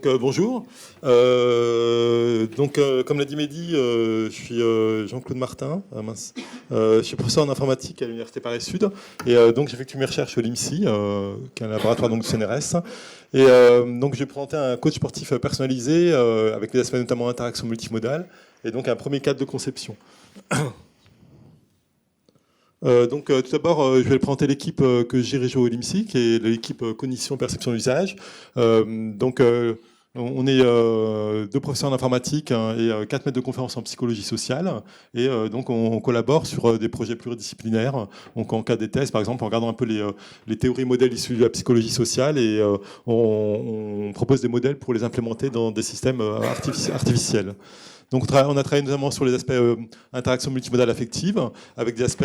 Bonjour. Comme l'a dit Mehdi, je suis Jean-Claude Martin. Je suis professeur en informatique à l'Université Paris-Sud. Et donc j'effectue mes recherches au LIMSI, qui est un laboratoire donc, du CNRS. Et donc je vais présenter un coach sportif personnalisé avec des aspects notamment interaction multimodale et donc un premier cadre de conception. Tout d'abord, je vais présenter l'équipe que je dirige au LIMSI, qui est l'équipe cognition, perception, usage. On est deux professeurs en informatique et 4 maîtres de conférences en psychologie sociale. Et donc, on collabore sur des projets pluridisciplinaires. Donc, en cas des thèses, par exemple, en regardant un peu les théories modèles issus de la psychologie sociale et on propose des modèles pour les implémenter dans des systèmes artificiels. Donc, on a travaillé notamment sur les aspects interaction multimodale affective, avec des aspects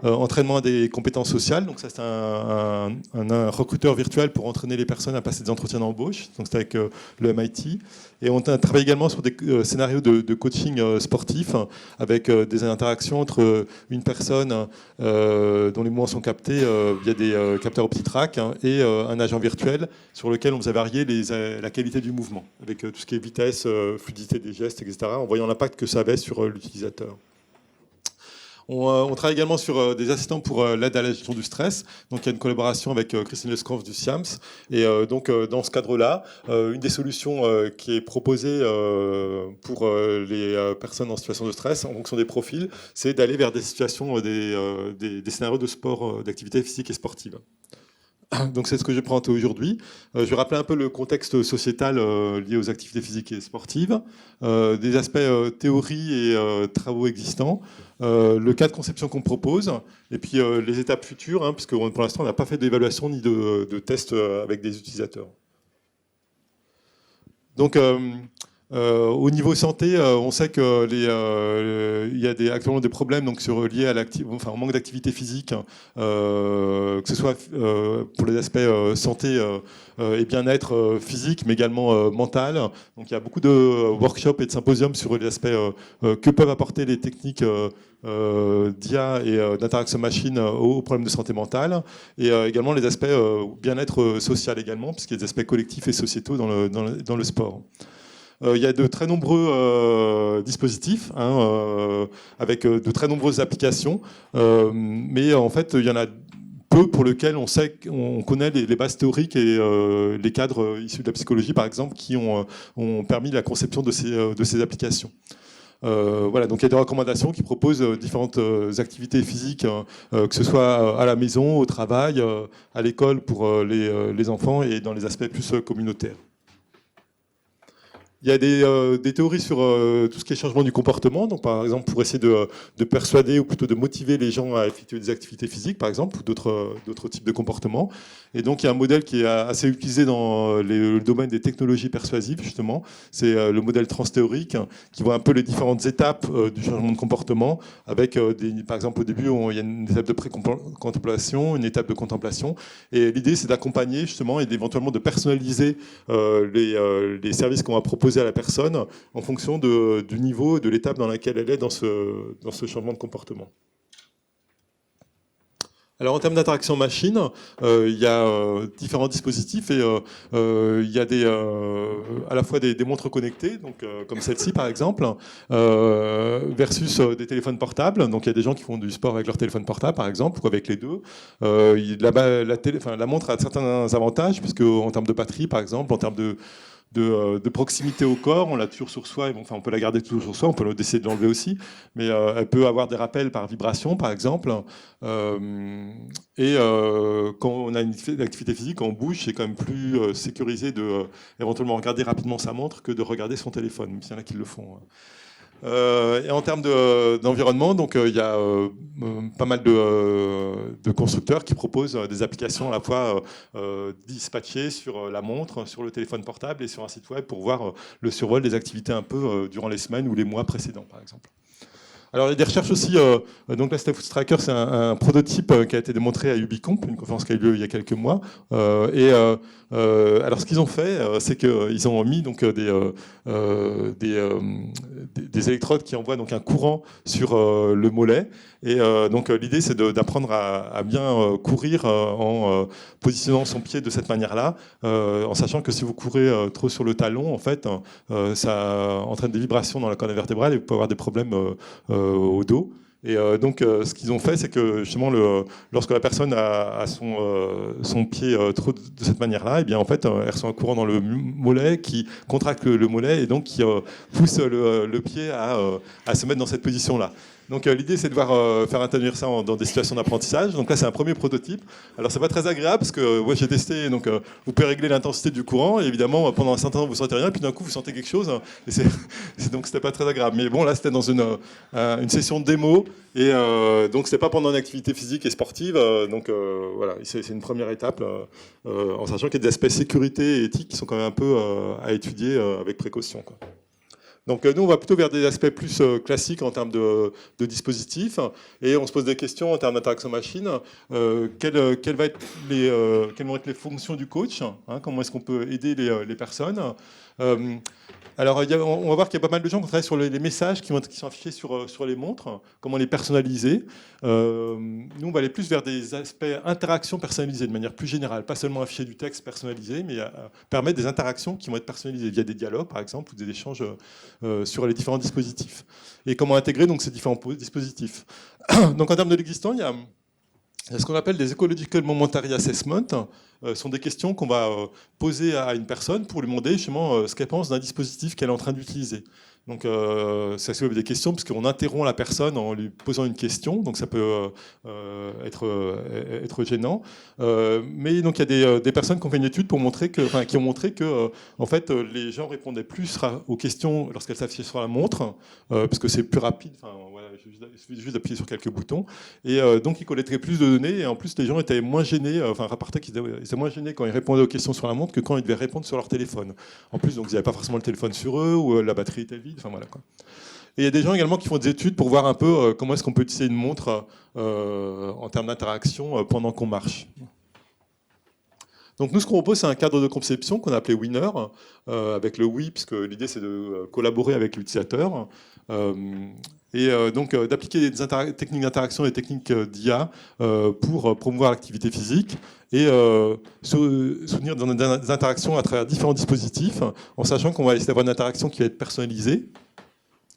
entraînement des compétences sociales. Donc, ça, c'est un recruteur virtuel pour entraîner les personnes à passer des entretiens d'embauche. Donc, c'est avec le MIT. Et on a travaillé également sur des scénarios de coaching sportif, avec des interactions entre une personne dont les mouvements sont captés via des capteurs OptiTrack et un agent virtuel sur lequel on faisait varier la qualité du mouvement, avec tout ce qui est vitesse, fluidité des gestes, etc., en voyant l'impact que ça avait sur l'utilisateur. On travaille également sur des assistants pour l'aide à la gestion du stress. Donc, il y a une collaboration avec Christine Lescroft du SIAMS. Et dans ce cadre-là, une des solutions qui est proposée pour les personnes en situation de stress, en fonction des profils, c'est d'aller vers des situations, des scénarios de sport, d'activité physique et sportive. Donc c'est ce que je vais présenter aujourd'hui. Je vais rappeler un peu le contexte sociétal lié aux activités physiques et sportives, des aspects théorie et travaux existants, le cas de conception qu'on propose, et puis les étapes futures, puisque pour l'instant on n'a pas fait d'évaluation ni de tests avec des utilisateurs. Donc au niveau santé, on sait qu'il y a actuellement des problèmes donc, liés à au manque d'activité physique, que ce soit pour les aspects santé et bien-être physique, mais également mental. Donc il y a beaucoup de workshops et de symposiums sur les aspects que peuvent apporter les techniques d'IA et d'interaction machine aux problèmes de santé mentale, et également les aspects bien-être social également, puisqu'il y a des aspects collectifs et sociétaux dans le sport. Il y a de très nombreux dispositifs avec de très nombreuses applications, mais en fait, il y en a peu pour lesquels on connaît les bases théoriques et les cadres issus de la psychologie, par exemple, qui ont permis la conception de ces applications. Voilà, donc il y a des recommandations qui proposent différentes activités physiques, que ce soit à la maison, au travail, à l'école pour les enfants et dans les aspects plus communautaires. Il y a des théories sur tout ce qui est changement du comportement, donc par exemple pour essayer de persuader ou plutôt de motiver les gens à effectuer des activités physiques, par exemple, ou d'autres types de comportements. Et donc il y a un modèle qui est assez utilisé dans le domaine des technologies persuasives, justement. C'est le modèle transthéorique qui voit un peu les différentes étapes du changement de comportement, avec par exemple au début il y a une étape de pré-contemplation, une étape de contemplation. Et l'idée c'est d'accompagner justement et d'éventuellement de personnaliser les services qu'on va proposer à la personne en fonction du niveau, de l'étape dans laquelle elle est dans ce changement de comportement. Alors en termes d'interaction machine, il y a différents dispositifs et il y a à la fois des montres connectées, donc, comme celle-ci par exemple, versus des téléphones portables. Donc il y a des gens qui font du sport avec leur téléphone portable par exemple, ou avec les deux. La montre a certains avantages, puisque en termes de batterie par exemple, en termes de proximité au corps, on l'a toujours sur soi, enfin on peut la garder toujours sur soi, on peut essayer de l'enlever aussi, mais elle peut avoir des rappels par vibration par exemple, quand on a une activité physique, quand on bouge, c'est quand même plus sécurisé de éventuellement regarder rapidement sa montre que de regarder son téléphone, même s'il y en a qui le font. Et en termes d'environnement, donc il y a pas mal de constructeurs qui proposent des applications à la fois dispatchées sur la montre, sur le téléphone portable et sur un site web pour voir le survol des activités un peu durant les semaines ou les mois précédents, par exemple. Alors, il y a des recherches aussi. Donc, la Food Tracker, c'est un prototype qui a été démontré à Ubicomp, une conférence qui a eu lieu il y a quelques mois. Alors, ce qu'ils ont fait, c'est qu'ils ont mis donc, des électrodes qui envoient donc, un courant sur le mollet. Et donc, l'idée, c'est d'apprendre à bien courir en positionnant son pied de cette manière-là, en sachant que si vous courez trop sur le talon, en fait, ça entraîne des vibrations dans la colonne vertébrale et vous pouvez avoir des problèmes au dos. Et donc, ce qu'ils ont fait, c'est que justement, lorsque la personne a son pied trop de cette manière-là, et bien en fait, elle reçoit un courant dans le mollet qui contracte le mollet et donc qui pousse le pied à se mettre dans cette position-là. Donc l'idée, c'est de faire intervenir ça dans des situations d'apprentissage. Donc là, c'est un premier prototype. Alors c'est pas très agréable parce que moi j'ai testé. Donc vous pouvez régler l'intensité du courant. Et évidemment, pendant un certain temps, vous sentez rien, puis d'un coup, vous sentez quelque chose. Et donc c'était pas très agréable. Mais bon, là, c'était dans une session de démo. Et donc c'était pas pendant une activité physique et sportive. Donc voilà, c'est une première étape, en sachant qu'il y a des aspects sécurité et éthique qui sont quand même un peu à étudier avec précaution, quoi. Donc nous, on va plutôt vers des aspects plus classiques en termes de dispositifs, et on se pose des questions en termes d'interaction machine. Quelles vont être les fonctions du coach, hein, comment est-ce qu'on peut aider les personnes. Alors, on va voir qu'il y a pas mal de gens qui travaillent sur les messages qui sont affichés sur les montres, comment les personnaliser. Nous, on va aller plus vers des aspects interaction personnalisées de manière plus générale, pas seulement afficher du texte personnalisé, mais permettre des interactions qui vont être personnalisées via des dialogues, par exemple, ou des échanges sur les différents dispositifs. Et comment intégrer donc ces différents dispositifs. Donc, en termes de l'existant, il y a ce qu'on appelle des Ecological Momentary Assessment. Sont des questions qu'on va poser à une personne pour lui demander justement ce qu'elle pense d'un dispositif qu'elle est en train d'utiliser. Donc ça soulève des questions puisqu'on interrompt la personne en lui posant une question, donc ça peut être gênant. Mais donc il y a des personnes qui ont fait une étude qui ont montré que en fait les gens répondaient plus aux questions lorsqu'elles s'affichaient sur la montre, parce que c'est plus rapide. Voilà, il suffit juste d'appuyer sur quelques boutons, et donc ils collectaient plus de données, et en plus les gens étaient moins gênés, rapportaient qu'ils étaient moins gênés quand ils répondaient aux questions sur la montre que quand ils devaient répondre sur leur téléphone. En plus, donc ils n'avaient pas forcément le téléphone sur eux, ou la batterie était vide. Enfin, voilà, quoi. Et il y a des gens également qui font des études pour voir un peu comment est-ce qu'on peut utiliser une montre en termes d'interaction pendant qu'on marche. Donc nous, ce qu'on propose, c'est un cadre de conception qu'on a appelé Winner, avec le oui, puisque l'idée c'est de collaborer avec l'utilisateur, et donc d'appliquer des techniques d'interaction et des techniques d'IA pour promouvoir l'activité physique et soutenir des interactions à travers différents dispositifs, en sachant qu'on va essayer d'avoir une interaction qui va être personnalisée,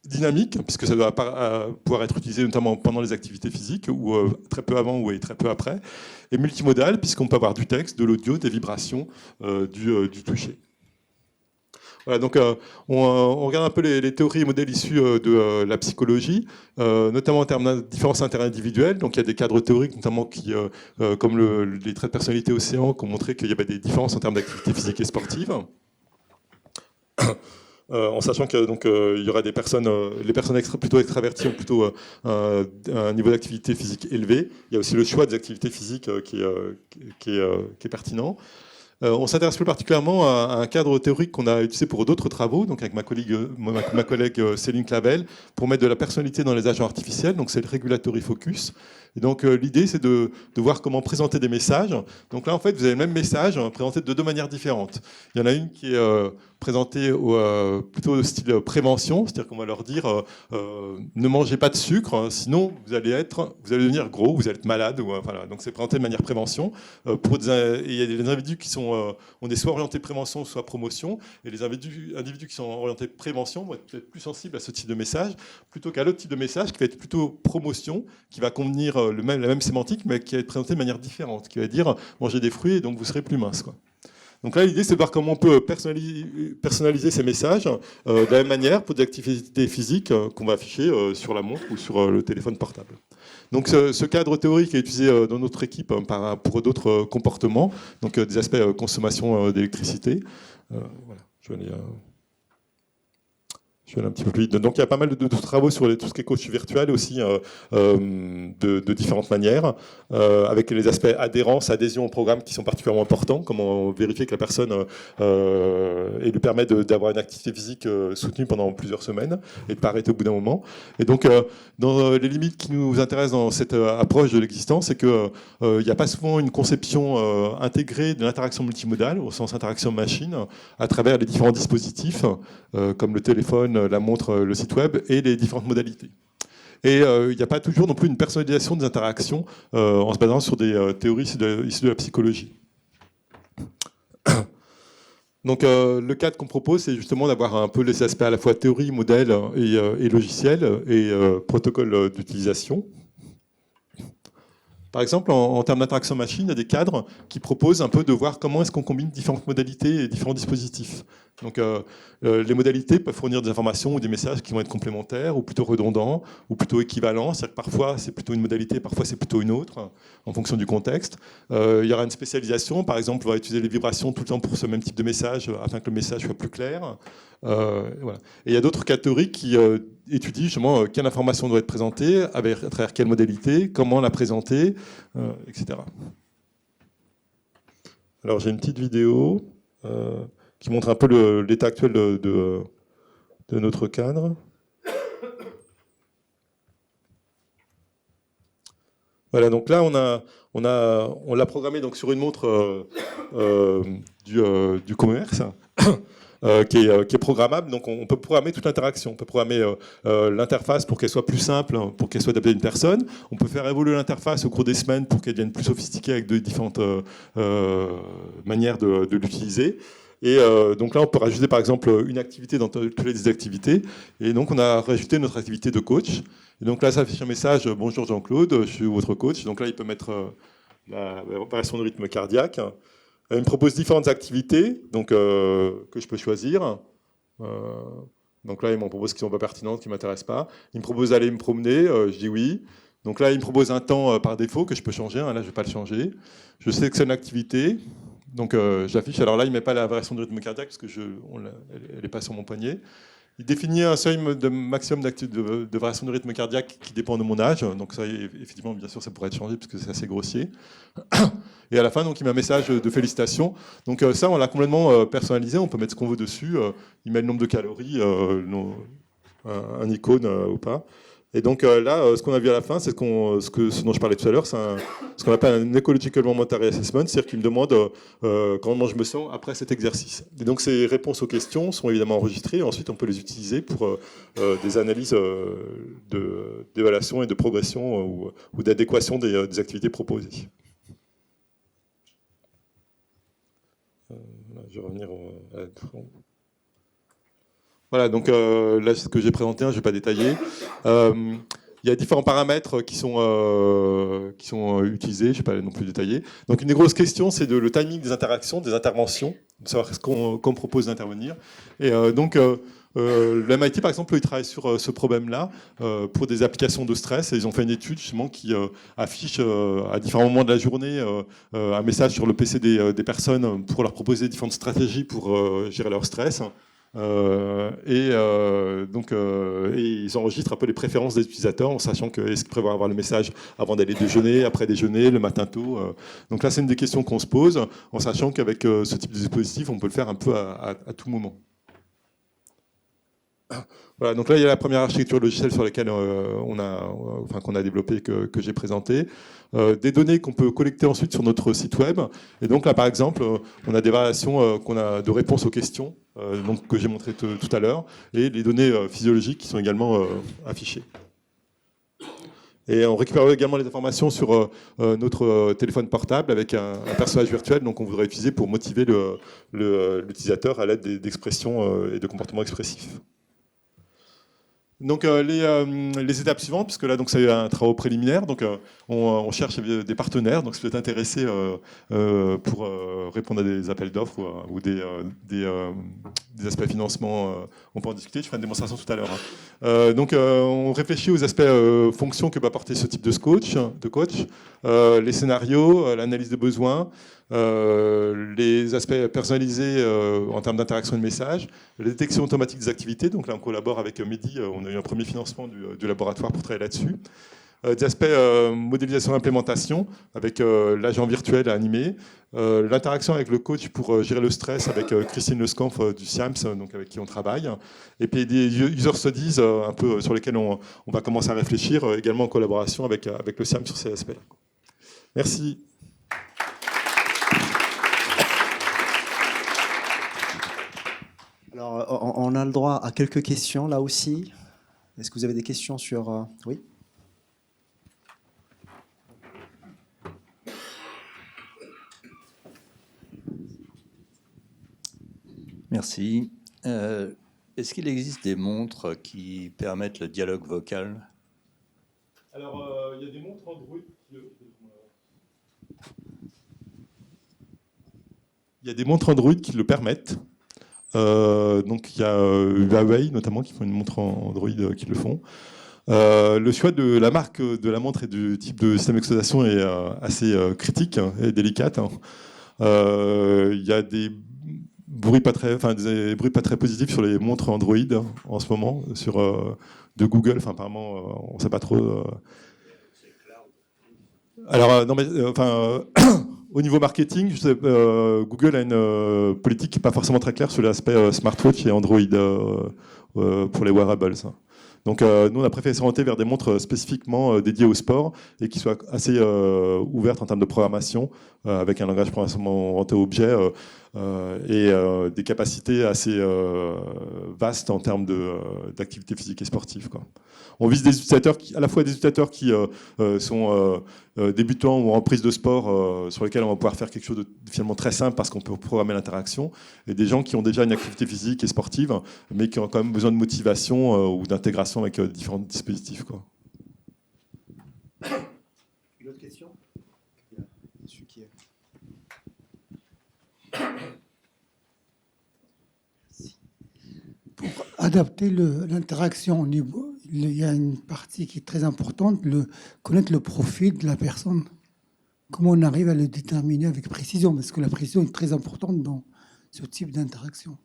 dynamique, puisque ça doit pouvoir être utilisé notamment pendant les activités physiques, ou très peu avant ou très peu après, et multimodal, puisqu'on peut avoir du texte, de l'audio, des vibrations, du toucher. Voilà, donc on regarde un peu les théories et modèles issus de la psychologie, notamment en termes de différences interindividuelles. Donc il y a des cadres théoriques, notamment comme les traits de personnalité océan, qui ont montré qu'il y avait des différences en termes d'activité physique et sportive. En sachant que donc il y aura des personnes, les personnes plutôt extraverties ont plutôt un niveau d'activité physique élevé. Il y a aussi le choix des activités physiques qui est pertinent. On s'intéresse plus particulièrement à un cadre théorique qu'on a utilisé pour d'autres travaux, donc avec ma collègue Céline Clavel, pour mettre de la personnalité dans les agents artificiels. Donc c'est le regulatory focus. Et donc l'idée, c'est de voir comment présenter des messages. Donc là, en fait, vous avez le même message présenté de deux manières différentes. Il y en a une qui est présentée plutôt au style prévention, c'est-à-dire qu'on va leur dire ne mangez pas de sucre, sinon vous allez devenir gros, vous allez être malade. Voilà. Donc c'est présenté de manière prévention. Il y a des individus qui ont des soit orientés prévention, soit promotion, et les individus qui sont orientés prévention vont être peut-être plus sensibles à ce type de message, plutôt qu'à l'autre type de message qui va être plutôt promotion, qui va contenir la même sémantique, mais qui va être présenté de manière différente, qui va dire mangez des fruits et donc vous serez plus mince, quoi. Donc là, l'idée, c'est de voir comment on peut personnaliser ces messages de la même manière pour des activités physiques qu'on va afficher sur la montre ou sur le téléphone portable. Donc ce cadre théorique est utilisé dans notre équipe pour d'autres comportements, donc des aspects consommation d'électricité. Voilà, je Je vais aller un petit peu plus vite. Donc il y a pas mal de travaux sur tout ce qui est coach virtuel aussi de différentes manières, avec les aspects adhérence, adhésion au programme qui sont particulièrement importants, comment vérifier que la personne et lui permettre d'avoir une activité physique soutenue pendant plusieurs semaines et de ne pas arrêter au bout d'un moment. Et donc dans les limites qui nous intéressent dans cette approche de l'existence, c'est qu'il n'y a pas souvent une conception intégrée de l'interaction multimodale, au sens interaction machine, à travers les différents dispositifs, comme le téléphone, la montre, le site web et les différentes modalités. Et il n'y a pas toujours non plus une personnalisation des interactions en se basant sur des théories issues de la psychologie. Donc le cadre qu'on propose, c'est justement d'avoir un peu les aspects à la fois théorie, modèle et logiciel et protocole d'utilisation. Par exemple, en termes d'interaction machine, il y a des cadres qui proposent un peu de voir comment est-ce qu'on combine différentes modalités et différents dispositifs. Donc, les modalités peuvent fournir des informations ou des messages qui vont être complémentaires, ou plutôt redondants, ou plutôt équivalents. C'est-à-dire que parfois, c'est plutôt une modalité, parfois, c'est plutôt une autre, en fonction du contexte. Il y aura une spécialisation. Par exemple, on va utiliser les vibrations tout le temps pour ce même type de message, afin que le message soit plus clair. Voilà. Et il y a d'autres catégories qui étudient justement quelle information doit être présentée, à travers quelle modalité, comment la présenter, etc. Alors j'ai une petite vidéo qui montre un peu l'état actuel de notre cadre. Voilà, donc là on l'a programmé donc sur une montre du commerce. Qui est programmable, donc on peut programmer toute l'interaction. On peut programmer l'interface pour qu'elle soit plus simple, pour qu'elle soit adaptée à une personne. On peut faire évoluer l'interface au cours des semaines pour qu'elle devienne plus sophistiquée avec de différentes manières de l'utiliser. Et donc là, on peut rajouter par exemple une activité dans toutes les activités. Et donc on a rajouté notre activité de coach. Et donc là, ça affiche un message: bonjour Jean-Claude, je suis votre coach. Donc là, il peut mettre la variation de rythme cardiaque. Il me propose différentes activités donc, que je peux choisir. Donc là, il m'en propose qui ne sont pas pertinentes, qui ne m'intéressent pas. Il me propose d'aller me promener, je dis oui. Donc là, il me propose un temps par défaut que je peux changer. Là, je ne vais pas le changer. Je sélectionne l'activité. Donc j'affiche. Alors là, il ne met pas la variation de rythme cardiaque parce qu'elle n'est pas sur mon poignet. Il définit un seuil de maximum de variation de rythme cardiaque qui dépend de mon âge. Donc ça, effectivement, bien sûr, ça pourrait être changé parce que c'est assez grossier. Et à la fin, donc, il met un message de félicitations. Donc ça, on l'a complètement personnalisé. On peut mettre ce qu'on veut dessus. Il met le nombre de calories, un icône ou pas. Et donc là, ce qu'on a vu à la fin, c'est ce dont je parlais tout à l'heure, c'est ce qu'on appelle un Ecological Momentary Assessment, c'est-à-dire qu'il me demande comment je me sens après cet exercice. Et donc ces réponses aux questions sont évidemment enregistrées, et ensuite on peut les utiliser pour des analyses d'évaluation et de progression ou d'adéquation des activités proposées. Je vais revenir à l'écran. Voilà, donc là, c'est ce que j'ai présenté, je ne vais pas détailler. Il y a différents paramètres qui sont utilisés, je ne vais pas non plus détailler. Donc une des grosses questions, c'est le timing des interactions, des interventions, de savoir qu'on propose d'intervenir. Et donc le MIT, par exemple, il travaille sur ce problème-là pour des applications de stress. Et ils ont fait une étude justement qui affiche à différents moments de la journée un message sur le PC des personnes pour leur proposer différentes stratégies pour gérer leur stress. Et ils enregistrent un peu les préférences des utilisateurs en sachant est-ce qu'ils prévoient avoir le message avant d'aller déjeuner, après déjeuner, le matin tôt. Donc là, c'est une des questions qu'on se pose en sachant qu'avec ce type de dispositif, on peut le faire un peu à tout moment. Voilà, donc là, il y a la première architecture logicielle sur laquelle qu'on a développée, que j'ai présentée. Des données qu'on peut collecter ensuite sur notre site web. Et donc là, par exemple, on a des variations de réponses aux questions, donc, que j'ai montrées tout à l'heure, et les données physiologiques qui sont également affichées. Et on récupère également les informations sur notre téléphone portable avec un personnage virtuel, donc on voudrait utiliser pour motiver l'utilisateur à l'aide d'expressions et de comportements expressifs. Donc les étapes suivantes, puisque là donc c'est un travail préliminaire, donc on cherche des partenaires, donc si vous êtes intéressé pour répondre à des appels d'offres ou des aspects financement, on peut en discuter. Je ferai une démonstration tout à l'heure. Donc on réfléchit aux aspects fonctions que peut apporter ce type de coach, les scénarios, l'analyse des besoins. les aspects personnalisés en termes d'interaction de messages, la détection automatique des activités. Donc là, on collabore avec Mehdi. On a eu un premier financement du laboratoire pour travailler là-dessus. Des aspects modélisation et implémentation avec l'agent virtuel animé, l'interaction avec le coach pour gérer le stress avec Christine Lescampf du SIAMS, donc avec qui on travaille, et puis des user studies un peu sur lesquels on va commencer à réfléchir, également en collaboration avec le SIAMS sur ces aspects-là. Merci. Alors, on a le droit à quelques questions là aussi. Est-ce que vous avez des questions sur... Oui ? Merci. Est-ce qu'il existe des montres qui permettent le dialogue vocal? Alors, il y a des montres Android qui... Il y a des montres Android qui le permettent. Donc il y a Huawei notamment qui font une montre Android qui le font. Le choix de la marque de la montre et du type de système d'exploitation est assez critique et délicate. Il y a des bruits pas très positifs sur les montres Android en ce moment, de Google. Enfin, apparemment, on ne sait pas trop. Alors, non, mais au niveau marketing, Google a une politique qui n'est pas forcément très claire sur l'aspect smartwatch et Android pour les wearables. Donc, nous, on a préféré s'orienter vers des montres spécifiquement dédiées au sport et qui soient assez ouvertes en termes de programmation, avec un langage de programmation orienté au objet et des capacités assez vastes en termes d'activité physique et sportive, quoi. On vise des utilisateurs à la fois des utilisateurs qui sont débutants ou en prise de sport, sur lesquels on va pouvoir faire quelque chose de finalement très simple parce qu'on peut programmer l'interaction, et des gens qui ont déjà une activité physique et sportive, mais qui ont quand même besoin de motivation ou d'intégration avec différents dispositifs, quoi. Une autre question ? Pour adapter l'interaction au niveau, il y a une partie qui est très importante, connaître le profil de la personne. Comment on arrive à le déterminer avec précision, parce que la précision est très importante dans ce type d'interaction.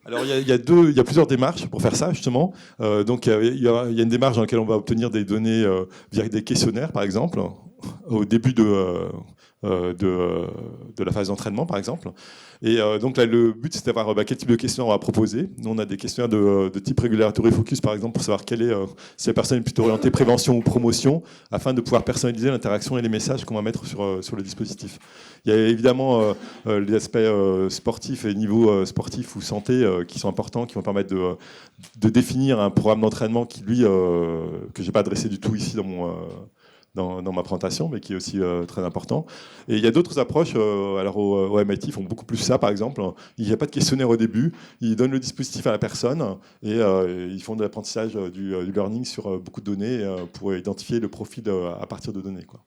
Alors il y a plusieurs démarches pour faire ça justement. Donc il y a une démarche dans laquelle on va obtenir des données via des questionnaires par exemple au début de la phase d'entraînement par exemple. Et donc là le but c'est de savoir quel type de questionnaire on va proposer. Nous on a des questionnaires de type Regulatory Focus par exemple pour savoir si la personne est plutôt orientée prévention ou promotion, afin de pouvoir personnaliser l'interaction et les messages qu'on va mettre sur le dispositif. Il y a évidemment les aspects sportifs et niveau sportif ou santé qui sont importants, qui vont permettre de définir un programme d'entraînement qui, lui, que je n'ai pas adressé du tout ici dans ma présentation, mais qui est aussi très important. Et il y a d'autres approches, alors au MIT, ils font beaucoup plus ça, par exemple. Il n'y a pas de questionnaire au début, ils donnent le dispositif à la personne et ils font de l'apprentissage du learning sur beaucoup de données pour identifier le profil à partir de données, quoi.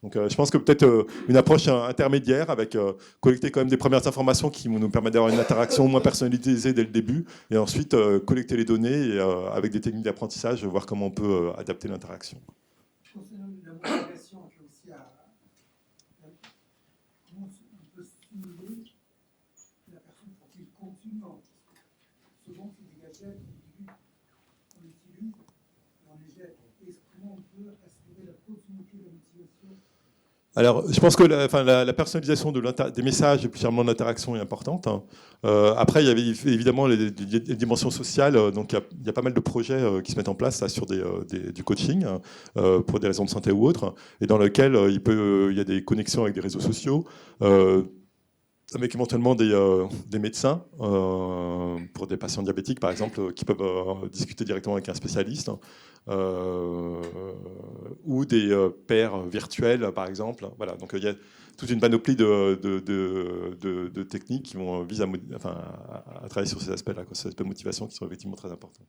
Donc je pense que peut-être une approche intermédiaire avec collecter quand même des premières informations qui vont nous permettre d'avoir une interaction moins personnalisée dès le début, et ensuite collecter les données et avec des techniques d'apprentissage, voir comment on peut adapter l'interaction. Concernant la motivation, comment on peut stimuler la personne pour qu'il continue. Souvent, c'est des gadgets qu'on utilise, on les jette. Comment on peut assurer la continuité de la motivation? Alors, je pense que la personnalisation des messages et plus généralement de l'interaction est importante. Après, il y avait évidemment les dimensions sociales. Donc, il y a pas mal de projets qui se mettent en place là, sur du coaching pour des raisons de santé ou autres, et dans lequel il y a des connexions avec des réseaux sociaux, avec éventuellement des médecins pour des patients diabétiques, par exemple, qui peuvent discuter directement avec un spécialiste, ou des pairs virtuels, par exemple. Voilà. Donc il y a toute une panoplie de techniques qui vont viser à travailler sur ces aspects-là, ces aspects de motivation qui sont effectivement très importants.